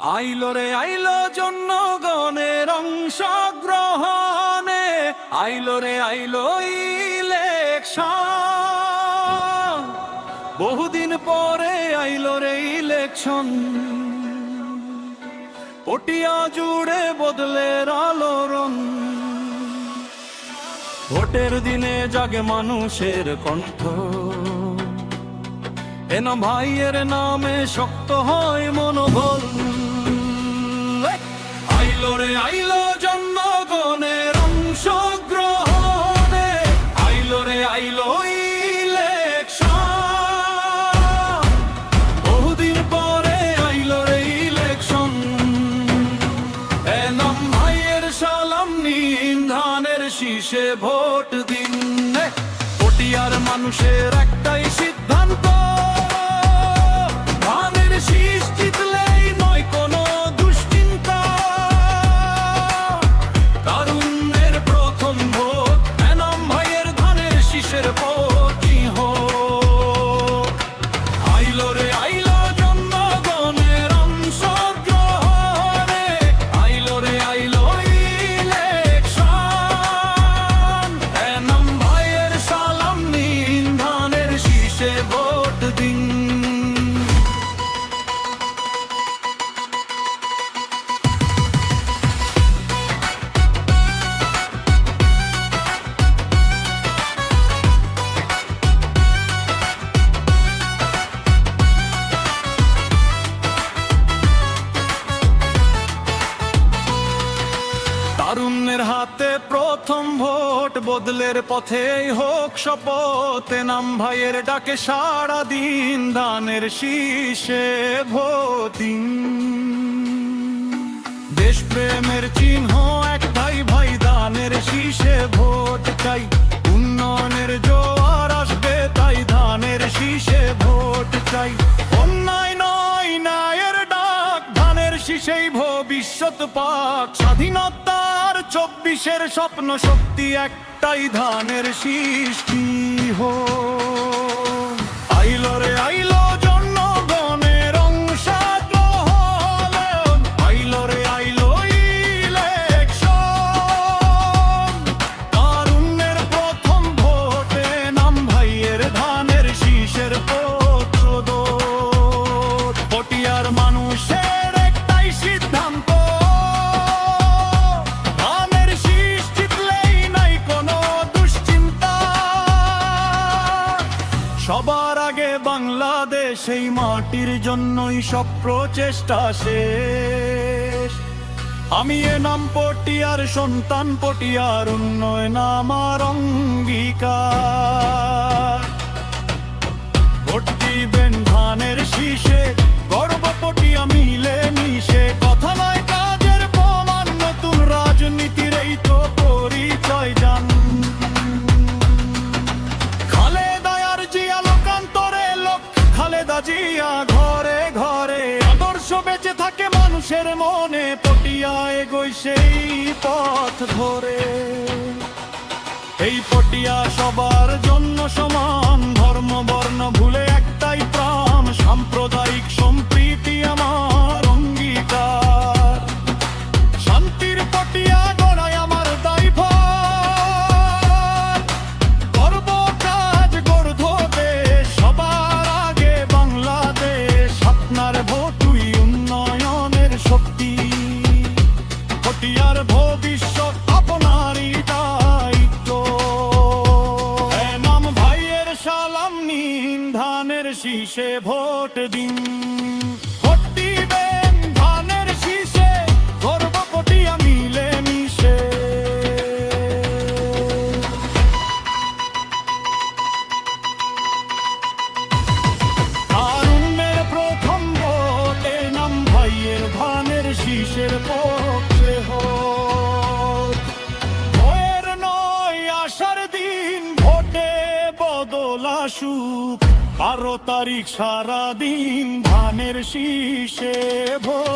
আইলো রে আইলো জনগণের অংশগ্রহণে, আইলো রে আইলো ইলেকশন। বহুদিন পরে আইলো রে ইলেকশন, পটিয়া জুড়ে বদলের আলোড়ন। ভোটের দিনে জাগে মানুষের কণ্ঠ, এনা ভাইয়ের নামে শক্ত হয় মনোবল। আইলো রে আইলো জনগণের অংশগ্রহণে, আইলো রে আইলো ইলেকশন। বহুদিন পরে আইলো রে ইলেকশন, এনাম ভাইয়ের সালাম নিন, ধানের শীষে ভোট দিন। পটিয়ার মানুষের একটাই সিদ্ধান্ত, ধানের শীষ জিতলেই নয় কোনো দুশ্চিন্তা। তারুণ্যের প্রথম ভোট, এনাম ভাইয়ের ধানের শীষের ভোটই হোক। আইলো রে আইলো জনগণের অংশগ্রহণে, আইলো রে আইলো ইলেকশন। এনাম ভাইয়ের সালাম নিন, ধানের শীষে ভোট দিন। তারুণ্যের হাতে প্রথম ভোট, বদলের পথেই হোক শপথ। এনাম ভাইয়ের ডাকে সারা দিন, ধানের শীষে ভোট দিন। দেশপ্রেমের চিহ্ন একটাই ভাই, ধানের শীষে ভোট চাই। উন্নয়নের জোয়ার আসবে তাই, ধানের শীষে ভোট চাই। অন্যায় নয় ন্যায়ের ডাক, ধানের শীষেই ভবিষ্যৎ পাক। স্বাধীনতার 24-এর স্বপ্ন শক্তি একটাই, ধানের শীষ কি হোক। আইলো রে আইলো জনগণের অংশগ্রহণে, আইলো রে আইলো ইলেকশন। তারুণ্যের প্রথম ভোটে, নাম ভাইয়ের ধানের শীষের পত্রদূত। পটিয়ার মানুষের একটাই সিদ্ধান্ত, ধানের শীষ জিতলেই নাই কোনো দুশ্চিন্তা। সবার আগে বাংলাদেশ, এই মাটির জন্যই সব প্রচেষ্টা শেষ। আমি এনাম পটিয়ার সন্তান, পটিয়ার উন্নয়ন আমার অঙ্গীকার। ভোট দিবেন ধানের শীষে, গর্ব পটিয়া মিলে মিশে। কথা নয় কাজের প্রমাণ, নতুন রাজনীতির এই তো পরিচয় জান। খালেদা আর জিয়া লোকান্তরে লোক, খালেদা জিয়া ঘরে ঘরে। আদর্শ বেঁচে থাকে মানুষের মনে, পটিয়া এগোয় সেই পথ ধরে। এই পটিয়া সবার জন্য সমান, ধর্ম বর্ণ ভুলে একটাই প্রাণ। সাম্প্রদায়িক সম্প্রীতি আমার অঙ্গীকার, শান্তির পটিয়া গড়ায় আমার দায়ভার। করব কাজ গর্ধ দেশ, সবার আগে বাংলাদেশ। আপনার ভোটই উন্নয়নের শক্তি, পটিয়ার ভবিষ্যৎ আপনারই দায়িত্ব। এনাম ভাইয়ের সালাম নিন, ধানের শীষে ভোট দিন। ভোট দিবেন ধানের শীষে, গর্ব পটিয়া মিলে মিশে। তারুণ্যের প্রথম ভোট, এনাম ভাইয়ের ধানের শীষের পক্ষে হোক। ভয়ের নয় আশার দিন, ভোটে বদল আসুক। 12 তারিখ সারাদিন, ধানের শীষে ভোট।